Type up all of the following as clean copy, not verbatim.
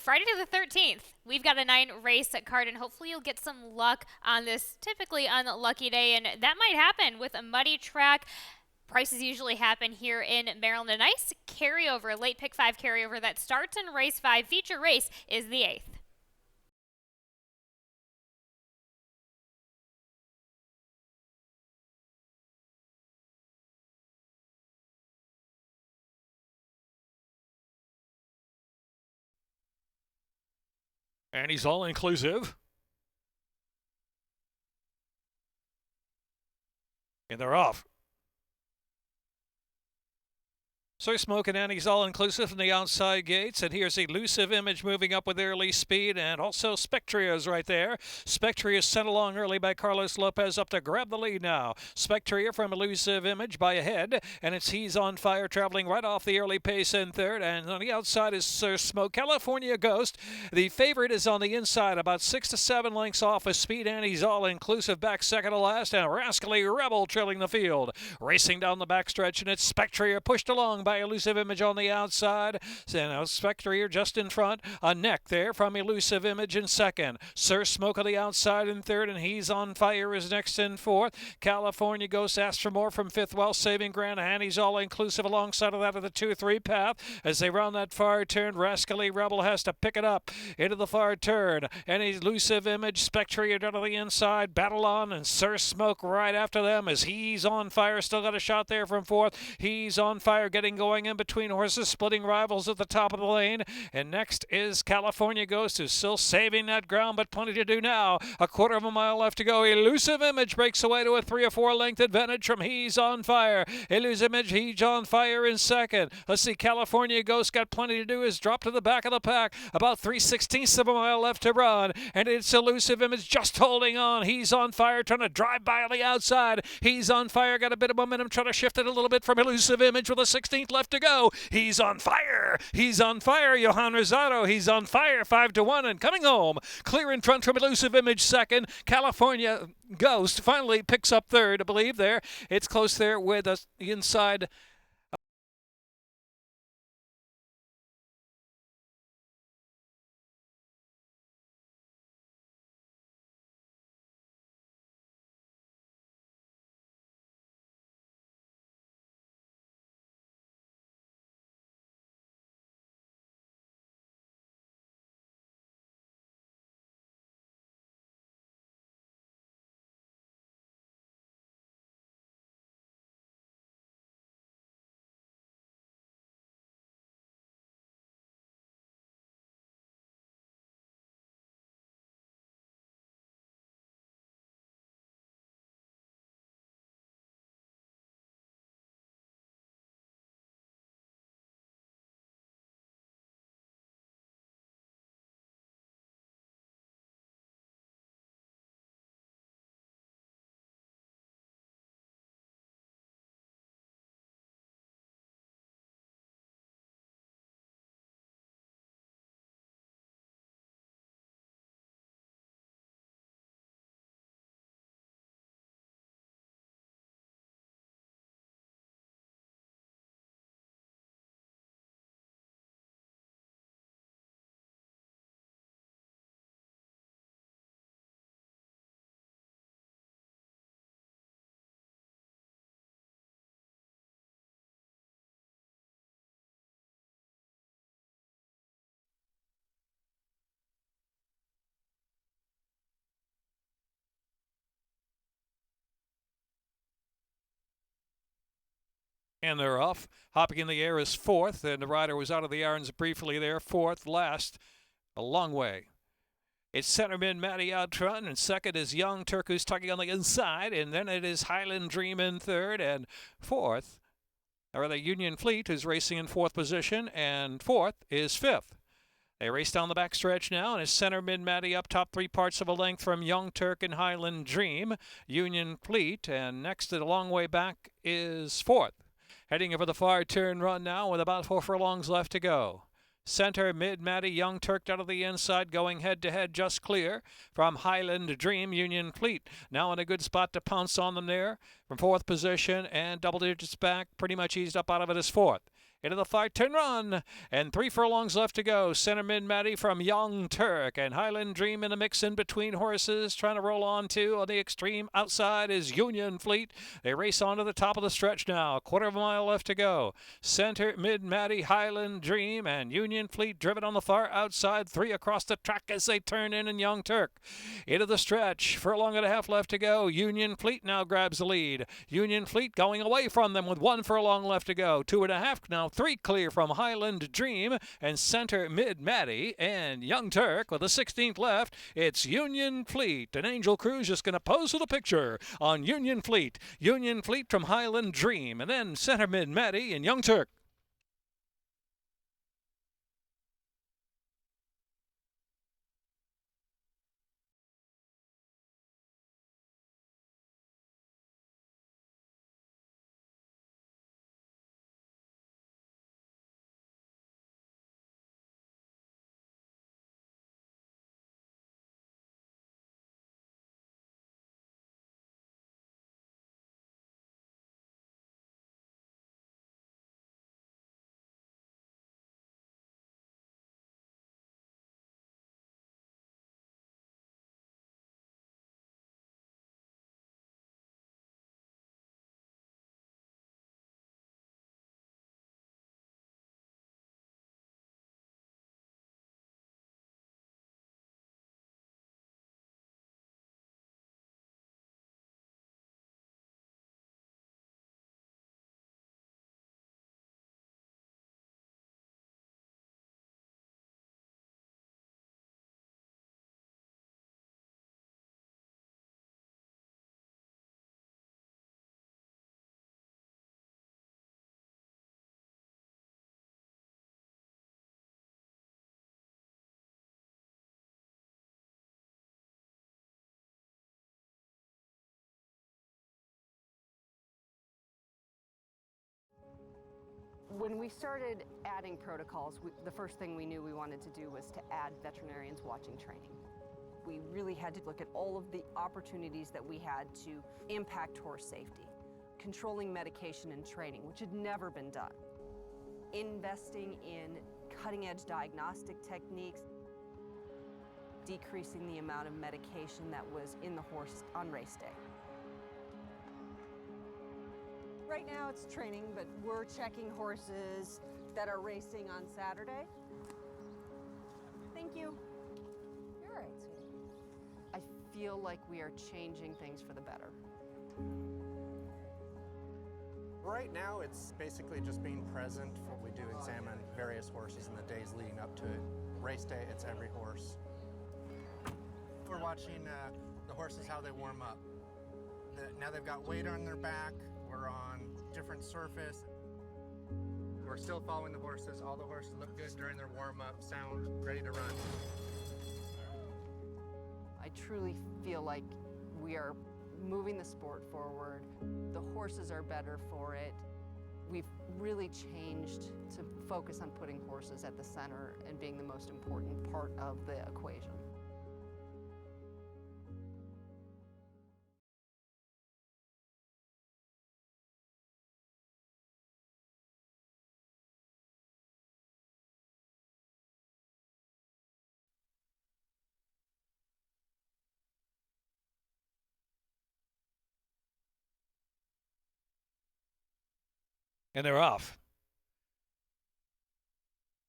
Friday the 13th, we've got a 9-race card, and hopefully you'll get some luck on this typically unlucky day, and that might happen with a muddy track. Prices usually happen here in Maryland. A nice carryover, late pick 5 carryover that starts in race 5. Feature race is the 8th. And he's all inclusive. And they're off. So Smoke and he's all inclusive from the outside gates, and here's Elusive Image moving up with early speed, and also Spectria's right there. Spectria is sent along early by Carlos Lopez up to grab the lead now. Spectria from Elusive Image by ahead, and it's He's on Fire traveling right off the early pace in third, and on the outside is Sir Smoke. California Ghost, the favorite, is on the inside, about 6 to 7 lengths off of speed, and he's all inclusive back second to last, and Rascally Rebel trailing the field. Racing down the backstretch, and it's Spectria pushed along by Elusive Image on the outside. So now Spectre just in front. A neck there from Elusive Image in second. Sir Smoke on the outside in third, and He's on Fire is next in fourth. California Ghost asks for more from fifth, Well Saving Grand, and he's all inclusive alongside of that of the 2-3 path. As they round that far turn, Rascally Rebel has to pick it up into the far turn. And Elusive Image, Spectre down to the inside. Battle on, and Sir Smoke right after them as He's on Fire. Still got a shot there from fourth. He's on Fire getting going in between horses, splitting rivals at the top of the lane. And next is California Ghost, who's still saving that ground, but plenty to do now. A quarter of a mile left to go. Elusive Image breaks away to a 3 or 4 length advantage from He's on Fire. Elusive Image, He's on Fire in second. Let's see, California Ghost got plenty to do. Is dropped to the back of the pack. About 3/16 of a mile left to run. And it's Elusive Image just holding on. He's on Fire trying to drive by on the outside. He's on Fire got a bit of momentum, trying to shift it a little bit from Elusive Image with a 16th left to go. He's on Fire. He's on Fire. Johan Rosado. He's on Fire. 5 to 1 and coming home. Clear in front from Elusive Image second. California Ghost finally picks up third, I believe there. It's close there with the inside. And they're off. Hopping in the air is fourth, and the rider was out of the irons briefly there. Fourth, last, a long way. It's centerman Matty out front, and second is Young Turk, who's tugging on the inside, and then it is Highland Dream in third, and fourth, or rather Union Fleet, who's racing in fourth position, and fourth is fifth. They race down the backstretch now, and it's center mid-Matty up top 3 parts of a length from Young Turk and Highland Dream. Union Fleet, and next to the long way back is fourth. Heading over the far turn run now with about 4 furlongs left to go. Center mid-Matty, Young Turk out of the inside, going head-to-head just clear from Highland Dream. Union Fleet now in a good spot to pounce on them there from fourth position, and double digits back, pretty much eased up out of it as fourth. Into the far turn run, and 3 furlongs left to go. Center mid Maddie from Young Turk, and Highland Dream in a mix in between horses, trying to roll on too. On the extreme outside is Union Fleet. They race on to the top of the stretch now. Quarter of a mile left to go. Center mid Maddie, Highland Dream, and Union Fleet driven on the far outside. 3 across the track as they turn in, and Young Turk into the stretch. Furlong and a half left to go. Union Fleet now grabs the lead. Union Fleet going away from them with 1 furlong left to go. 2.5 now. 3 clear from Highland Dream and Center Mid Maddie and Young Turk with the 16th left. It's Union Fleet, and Angel Cruz just going to pose for the picture on Union Fleet. Union Fleet from Highland Dream, and then Center Mid Maddie and Young Turk. When we started adding protocols, the first thing we knew we wanted to do was to add veterinarians watching training. We really had to look at all of the opportunities that we had to impact horse safety, controlling medication and training, which had never been done, investing in cutting-edge diagnostic techniques, decreasing the amount of medication that was in the horse on race day. Right now it's training, but we're checking horses that are racing on Saturday. Thank you. You're all right, sweetie. I feel like we are changing things for the better. Right now, it's basically just being present. We do examine various horses in the days leading up to it. Race day, it's every horse. We're watching the horses, how they warm up. Now they've got weight on their back. We're on different surface. We're still following the horses. All the horses look good during their warm-up, sound ready to run. I truly feel like we are moving the sport forward. The horses are better for it. We've really changed to focus on putting horses at the center and being the most important part of the equation. And they're off.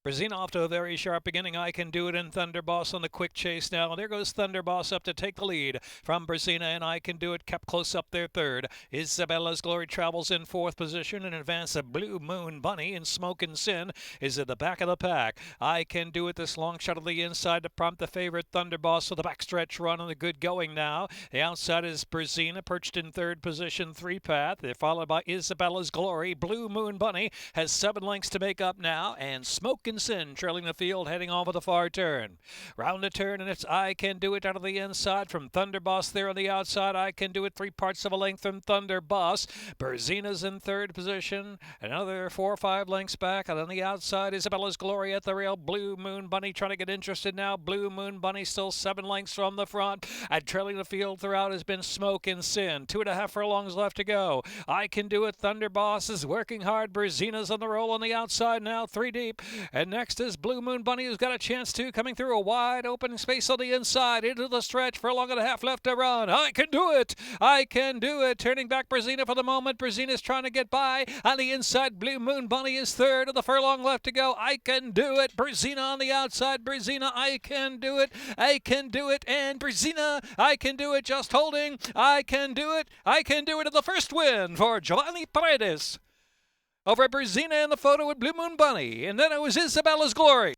Brazina off to a very sharp beginning. I Can Do It in Thunder Boss on the quick chase now. There goes Thunder Boss up to take the lead from Brazina, and I Can Do It kept close up there third. Isabella's Glory travels in fourth position. In advance of Blue Moon Bunny and Smoke and Sin is at the back of the pack. I Can Do It, this long shot of the inside to prompt the favorite Thunder Boss for the backstretch run on the good going now. The outside is Brazina, perched in third position, 3-path. They're followed by Isabella's Glory. Blue Moon Bunny has 7 lengths to make up now, and Smoke and Smokin' Sin trailing the field, heading off of the far turn. Round the turn, and it's I Can Do It out of the inside from Thunder Boss there on the outside. I Can Do It 3/4 of a length from Thunder Boss. Berzina's in third position. Another 4 or 5 lengths back. And on the outside, Isabella's Glory at the rail. Blue Moon Bunny trying to get interested now. Blue Moon Bunny still 7 lengths from the front. And trailing the field throughout has been Smokin' Sin. 2.5 furlongs left to go. I Can Do It. Thunder Boss is working hard. Berzina's on the roll on the outside now, 3 deep. And next is Blue Moon Bunny, who's got a chance to, coming through a wide open space on the inside into the stretch. Furlong and a half left to run. I Can Do It. I Can Do It. Turning back Berzina for the moment. Berzina's trying to get by. On the inside, Blue Moon Bunny is third of the furlong left to go. I Can Do It. Berzina on the outside. Berzina, I Can Do It. I Can Do It. And Berzina, I Can Do It. Just holding. I Can Do It. I Can Do It. The first win for Giovanni Paredes over Berzina in the photo with Blue Moon Bunny. And then it was Isabella's Glory.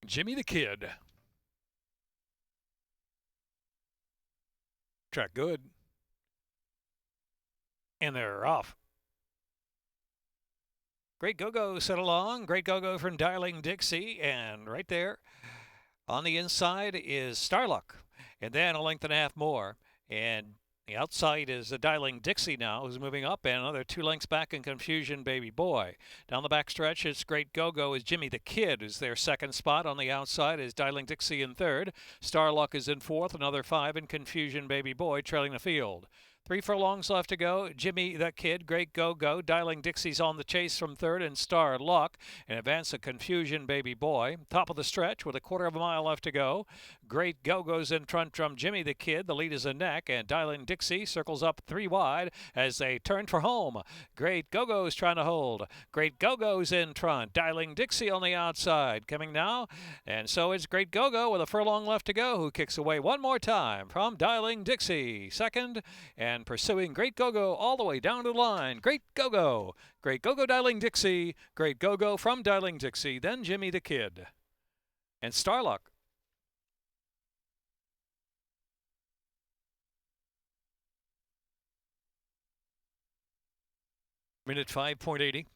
Jimmy the Kid. Track good. And they're off. Great Go-Go set along. Great Go-Go from Dialing Dixie. And right there on the inside is Starluck. And then a length and a half more. And the outside is a Dialing Dixie now, who's moving up, and another 2 lengths back in Confusion Baby Boy. Down the back stretch, it's Great Go-Go is Jimmy the Kid, who's their second spot. On the outside is Dialing Dixie in third. Starluck is in fourth, another 5 in Confusion Baby Boy trailing the field. 3 furlongs left to go. Jimmy the Kid, Great Go-Go, Dialing Dixie's on the chase from third, and Star Luck in advance of Confusion Baby Boy. Top of the stretch with a 1/4 mile left to go. Great Go-Go's in front from Jimmy the Kid. The lead is a neck, and Dialing Dixie circles up 3 wide as they turn for home. Great Go-Go's trying to hold. Great Go-Go's in front. Dialing Dixie on the outside. Coming now, and so it's Great Go-Go with a furlong left to go, who kicks away one more time from Dialing Dixie. Second, and pursuing Great Go-Go all the way down to the line. Great Go-Go. Great Go-Go Dialing Dixie. Great Go-Go from Dialing Dixie. Then Jimmy the Kid. And Starluck. Minute 5.80.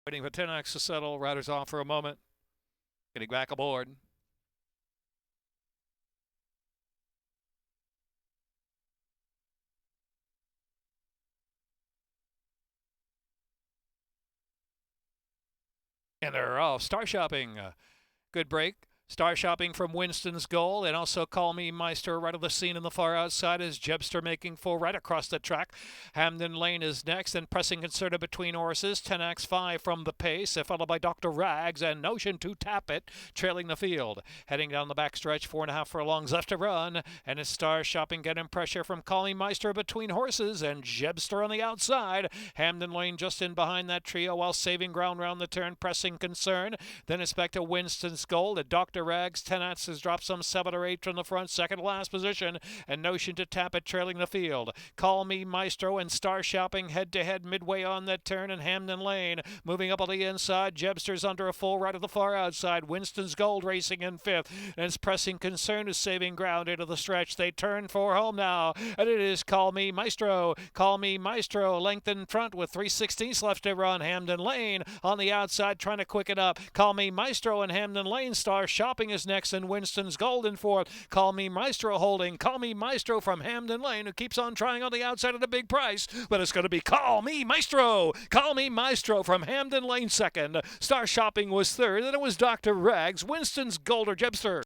Waiting for 10X to settle. Riders off for a moment. Getting back aboard. And they're off. Star Shopping. Good break. Star Shopping from Winston's goal, and also Call Me Meister right of the scene in the far outside as Jebster making full right across the track. Hamden Lane is next, and pressing concerted between horses. 10X5 from the pace, followed by Dr. Rags and Notion to Tap It, trailing the field. Heading down the backstretch, 4.5 furlongs left to run, and it's Star Shopping getting pressure from Call Me Meister between horses, and Jebster on the outside. Hamden Lane just in behind that trio while saving ground round the turn, pressing concern. Then it's back to Winston's goal. The Dr. Rags, 10X has dropped some 7 or 8 from the front, second to last position, and Notion to Tap It trailing the field. Call Me Maestro and Star Shopping head to head midway on that turn, and Hamden Lane moving up on the inside. Jebster's under a full right at the far outside. Winston's Gold racing in fifth, and it's pressing concern is saving ground into the stretch. They turn for home now, and it is Call Me Maestro. Call Me Maestro length in front with 3/16 left to run. Hamden Lane on the outside trying to quicken up. Call Me Maestro and Hamden Lane. Star Shopping is next, and Winston's Gold in fourth. Call Me Maestro holding. Call Me Maestro from Hamden Lane, who keeps on trying on the outside at a big price, but it's going to be Call Me Maestro. Call Me Maestro from Hamden Lane second. Star Shopping was third, and it was Dr. Rags. Winston's Gold or Jebster.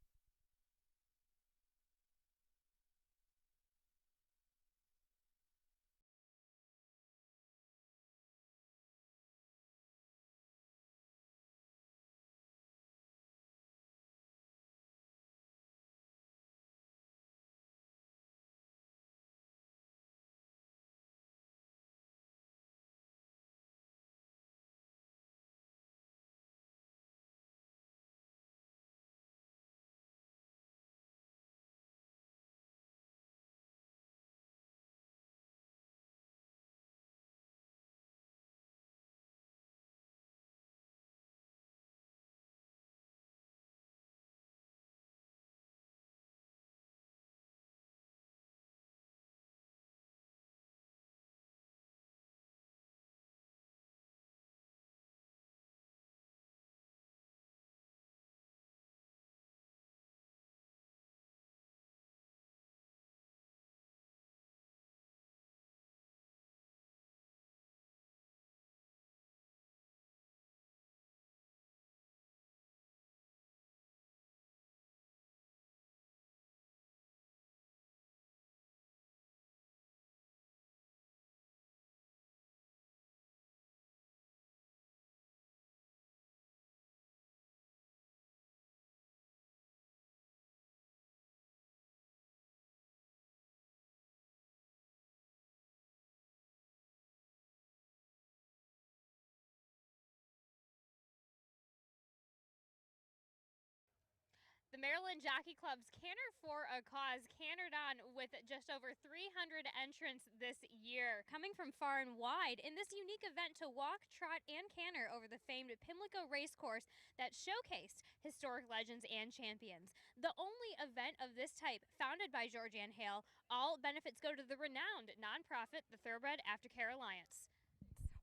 The Maryland Jockey Club's Canter for a Cause cantered on with just over 300 entrants this year, coming from far and wide in this unique event to walk, trot, and canter over the famed Pimlico racecourse that showcased historic legends and champions. The only event of this type founded by Georgianne Hale. All benefits go to the renowned nonprofit, the Thoroughbred Aftercare Alliance.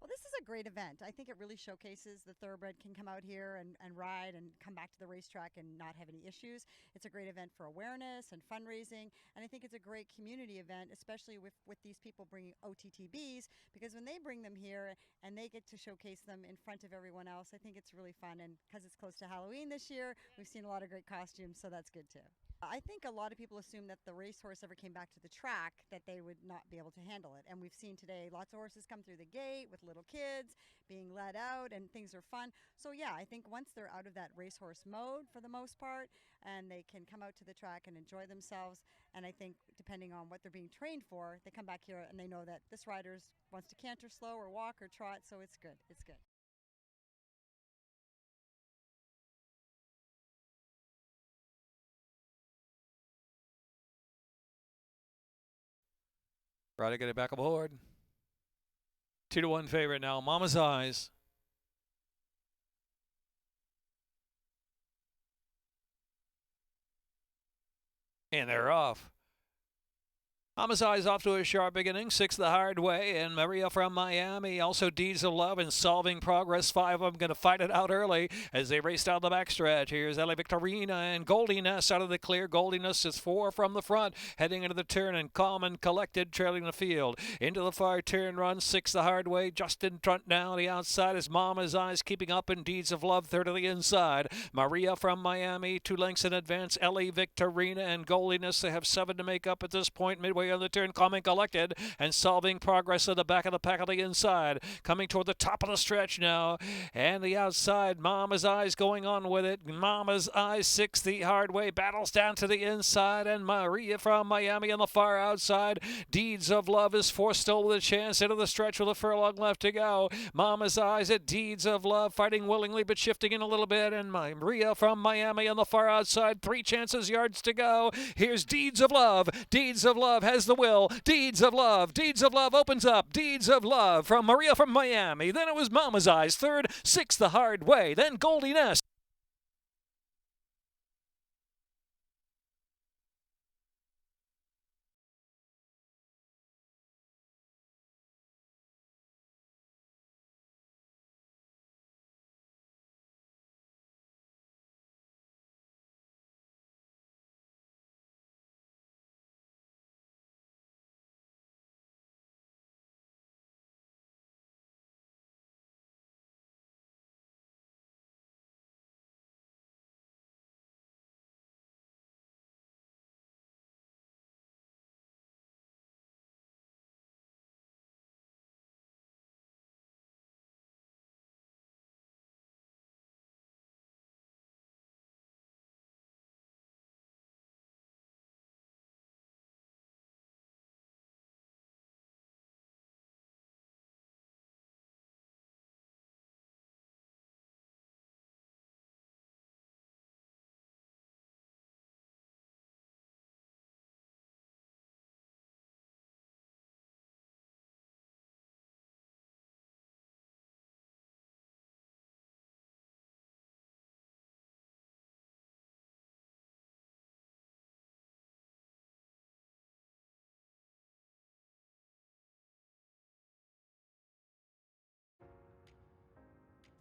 Well, this is a great event. I think it really showcases the thoroughbred can come out here and ride and come back to the racetrack and not have any issues. It's a great event for awareness and fundraising, and I think it's a great community event, especially with these people bringing OTTBs, because when they bring them here and they get to showcase them in front of everyone else, I think it's really fun. And because it's close to Halloween this year, we've seen a lot of great costumes, so that's good too. I think a lot of people assume that the racehorse ever came back to the track that they would not be able to handle it. And we've seen today lots of horses come through the gate with little kids being led out, and things are fun. So yeah, I think once they're out of that racehorse mode for the most part, and they can come out to the track and enjoy themselves, and I think depending on what they're being trained for, they come back here and they know that this rider wants to canter slow or walk or trot, so it's good. It's good. Try to get it back aboard. 2-1 favorite now, Mama's Eyes. And they're off. Mama's Eyes off to a sharp beginning, 6 the hard way, and Maria from Miami, also Deeds of Love and Solving Progress. 5 of them going to fight it out early as they race down the backstretch. Here's Ellie Victorina and Goldiness out of the clear. Goldiness is 4 from the front, heading into the turn, and Calm and Collected trailing the field. Into the far turn run, 6 the hard way, just in front now. The outside is Mama's Eyes keeping up, and Deeds of Love 3rd to the inside. Maria from Miami, 2 lengths in advance. Ellie Victorina and Goldiness, they have 7 to make up at this point. Midway on the turn, Calm and Collected and Solving Progress at the back of the pack on the inside. Coming toward the top of the stretch now. And the outside, Mama's Eyes going on with it. Mama's Eyes, 6 the hard way, battles down to the inside. And Maria from Miami on the far outside. Deeds of Love is 4 still with a chance into the stretch with a furlong left to go. Mama's Eyes at Deeds of Love, fighting willingly but shifting in a little bit. And Maria from Miami on the far outside, 3 chances, yards to go. Here's Deeds of Love. Deeds of Love has the will. Deeds of Love. Deeds of Love opens up. Deeds of Love from Maria from Miami. Then it was Mama's Eyes 3rd, 6 the hard way. Then Goldiness.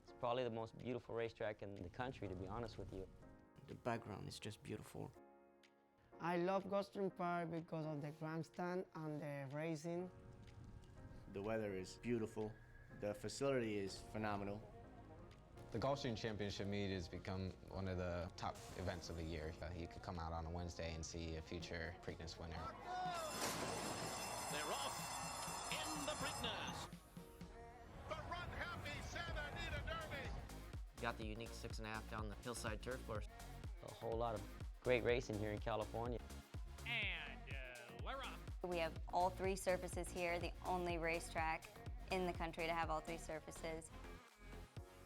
It's probably the most beautiful racetrack in the country, to be honest with you. The background is just beautiful. I love Gulfstream Park because of the grandstand and the racing. The weather is beautiful. The facility is phenomenal. The Gulfstream Championship meet has become one of the top events of the year. You could come out on a Wednesday and see a future Preakness winner. They're off in the Preakness. The Run Happy Santa Anita Derby. Got the unique 6.5 down the hillside turf course. A whole lot of great racing here in California. And we're off. We have all 3 surfaces here, the only racetrack in the country to have all 3 surfaces.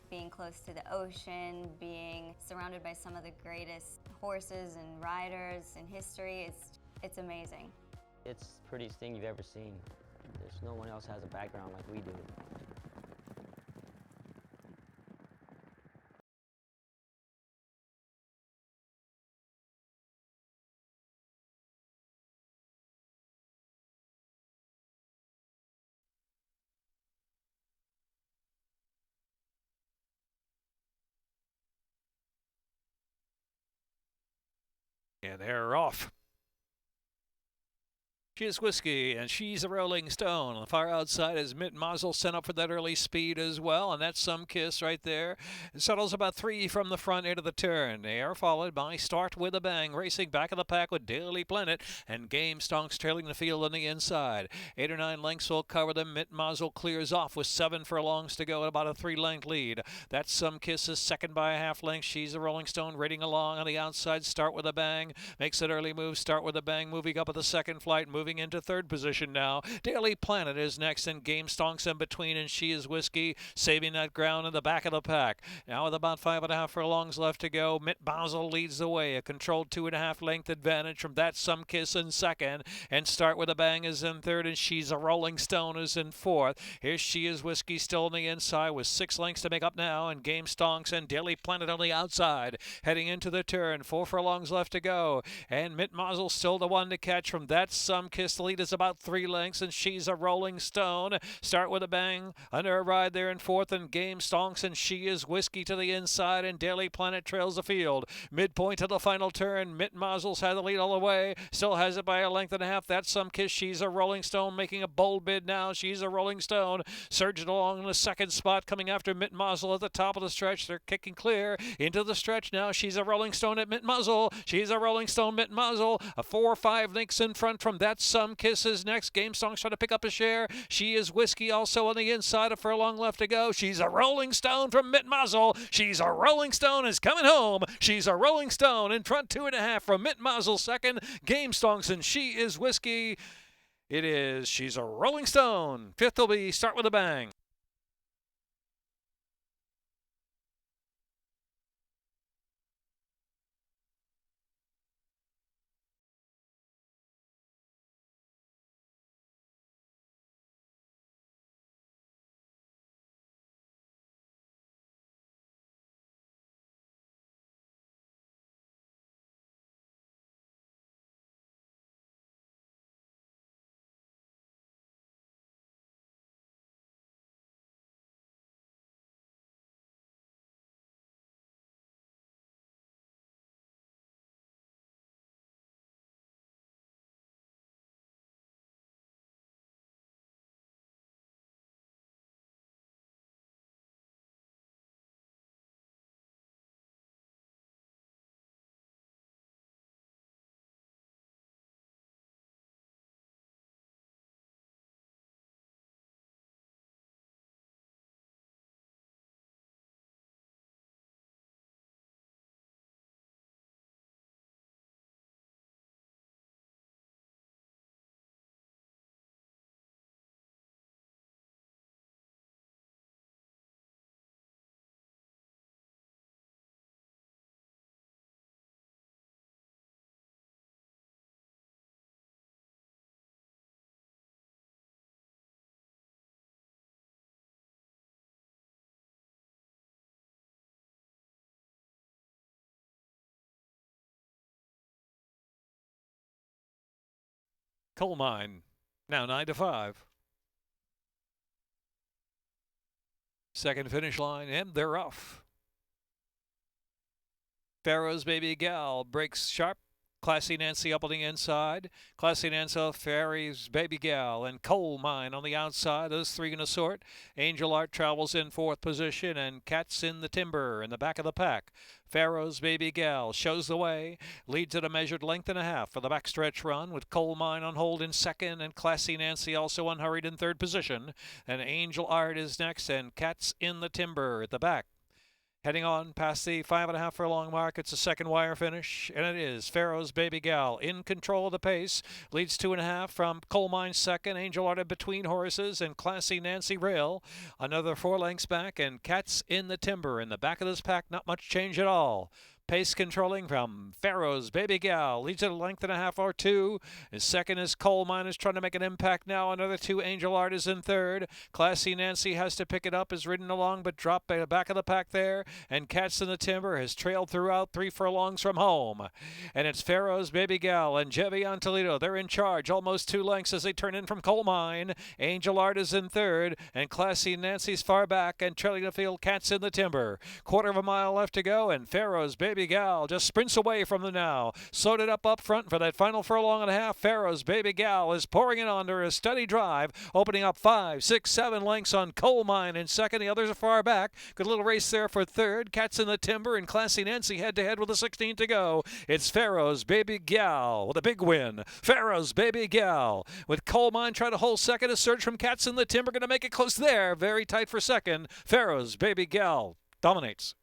Being close to the ocean, being surrounded by some of the greatest horses and riders in history, it's amazing. It's the prettiest thing you've ever seen. There's no one else has a background like we do. And they're off. She's Whiskey, and she's a Rolling Stone. On the far outside is Mitt Mazel, sent up for that early speed as well, and that's Some Kiss right there. It settles about 3 from the front into the turn. They are followed by Start With a Bang, racing back of the pack with Daily Planet, and Game Stonks trailing the field on the inside. 8 or 9 lengths will cover them. Mitt Mazel clears off with 7 furlongs to go at about a 3-length lead. That's Some Kiss is second by a half length. She's a Rolling Stone rating along on the outside. Start With a Bang makes an early move. Start With a Bang moving up at the second flight, moving into 3rd position now. Daily Planet is next, and Game Stonks in between, and She Is Whiskey saving that ground in the back of the pack. Now with about 5.5 furlongs left to go, Mitt Mazel leads the way. A controlled 2.5 length advantage from that Some Kiss in second, and Start With a Bang is in third, and She's a Rolling Stone is in fourth. Here's She Is Whiskey still on the inside with 6 lengths to make up now, and Game Stonks and Daily Planet on the outside heading into the turn. 4 furlongs left to go, and Mitt Mazel still the one to catch from that Some Kiss. The lead is about 3 lengths, and She's a Rolling Stone. Start with a bang. Under a ride there in fourth, and Game Stonks, and She is Whiskey to the inside, and Daily Planet trails the field. Midpoint to the final turn. Mitt Mazel's had the lead all the way. Still has it by a length and a half. That's Some Kiss. She's a Rolling Stone making a bold bid now. She's a Rolling Stone surging along in the second spot, coming after Mitt Mazel at the top of the stretch. They're kicking clear into the stretch now. She's a Rolling Stone at Mitt Mazel. She's a Rolling Stone, Mitt Mazel. A 4 or 5 lengths in front from that. Some Kisses next. Game Song's trying to pick up a share. She is Whiskey also on the inside. A furlong left to go. She's a Rolling Stone from Mitt Mazel. She's a Rolling Stone is coming home. She's a Rolling Stone in front, 2.5 from Mitt Mazel second. Game Stonks and She is Whiskey. It is She's a Rolling Stone. Fifth will be Start with a Bang. Coal Mine, now 9-5. Second finish line, and they're off. Pharaoh's Baby Gal breaks sharp. Classy Nancy up on the inside. Classy Nancy, Fairy's Baby Gal, and Coal Mine on the outside. Those three going to sort. Angel Art travels in fourth position, and Cat's in the Timber in the back of the pack. Pharaoh's Baby Gal shows the way, leads at a measured length and a half for the backstretch run, with Coal Mine on hold in second, and Classy Nancy also unhurried in third position. And Angel Art is next, and Cat's in the Timber at the back. Heading on past the 5.5 furlong mark, it's a second wire finish, and it is Pharaoh's Baby Gal in control of the pace. Leads 2.5 from Coal Mine second, Angel Art between horses, and Classy Nancy Rail. Another 4 lengths back, and Cat's in the Timber in the back of this pack. Not much change at all. Pace controlling from Pharaoh's Baby Gal. Leads at a length and a half or 2. His second is Coal Mine, is trying to make an impact now. Another 2, Angel Art is in third. Classy Nancy has to pick it up, is ridden along, but dropped by the back of the pack there. And Cat's in the Timber has trailed throughout 3 furlongs from home. And it's Pharaoh's Baby Gal and Jevion Toledo. They're in charge, almost 2 lengths as they turn in from Coal Mine. Angel Art is in third, and Classy Nancy's far back, and trailing the field, Cat's in the Timber. Quarter of a mile left to go, and Pharaoh's Baby Gal just sprints away from them now. Slowed it up front for that final furlong and a half. Pharaoh's Baby Gal is pouring it under a steady drive, opening up 5, 6, 7 lengths on Coal Mine in second. The others are far back. Good little race there for third. Cat's in the Timber and Classy Nancy head-to-head with a 16 to go. It's Pharaoh's Baby Gal with a big win. Pharaoh's Baby Gal with Coal Mine trying to hold second. A surge from Cat's in the Timber, going to make it close there. Very tight for second. Pharaoh's Baby Gal dominates.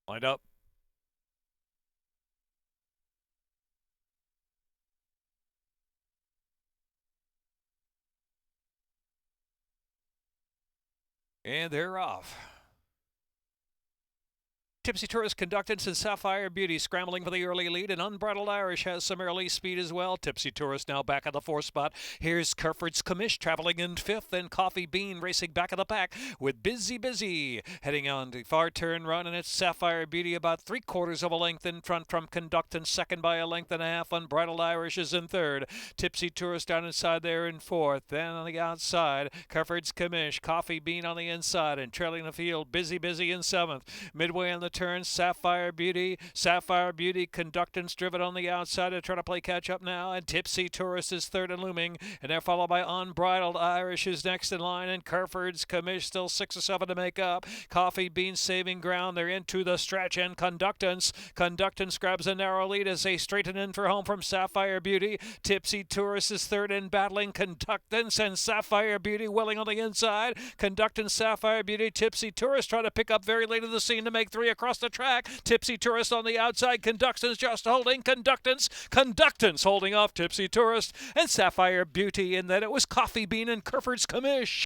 Lined up. And they're off. Tipsy Tourist, Conductance, and Sapphire Beauty scrambling for the early lead, and Unbridled Irish has some early speed as well. Tipsy Tourist now back at the 4th spot. Here's Kerford's Commish traveling in 5th, and Coffee Bean racing back of the pack with Busy heading on the far turn run, and it's Sapphire Beauty about 3/4 of a length in front from Conductance, second by a length and a half. Unbridled Irish is in 3rd. Tipsy Tourist down inside there in 4th. Then on the outside, Kerford's Commish, Coffee Bean on the inside, and trailing the field, Busy in 7th. Midway on the turn, Sapphire Beauty, Conductance driven on the outside to try to play catch up now, and Tipsy Tourist is 3rd and looming, and they're followed by Unbridled Irish is next in line, and Kerford's Commish still 6 or 7 to make up. Coffee Bean saving ground. They're into the stretch, and Conductance grabs a narrow lead as they straighten in for home from Sapphire Beauty. Tipsy Tourist is 3rd in battling Conductance, and Sapphire Beauty willing on the inside. Conductance, Sapphire Beauty, Tipsy Tourist trying to pick up very late in the scene to make 3 across the track. Tipsy Tourist on the outside. Conductance just holding. Conductance holding off Tipsy Tourist, and Sapphire Beauty, and then it was Coffee Bean and Kerford's Commish.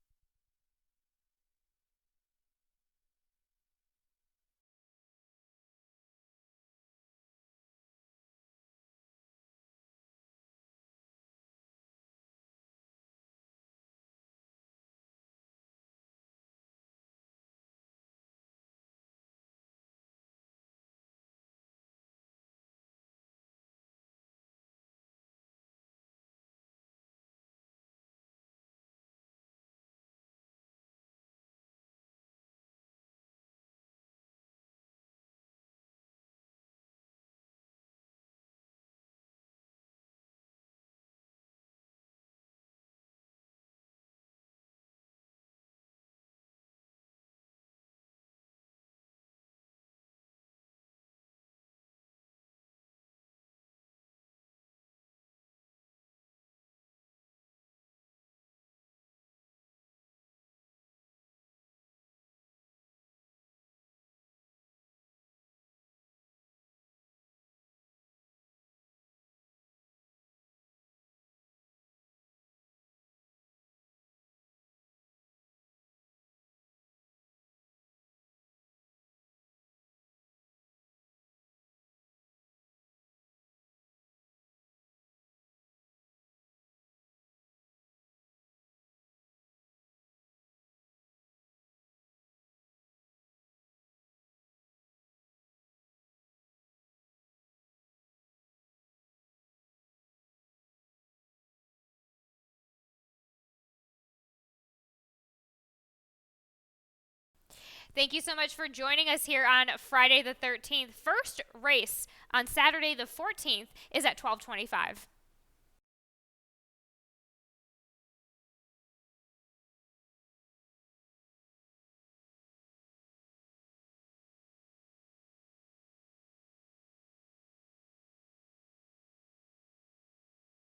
Thank you so much for joining us here on Friday the 13th. First race on Saturday the 14th is at 12:25.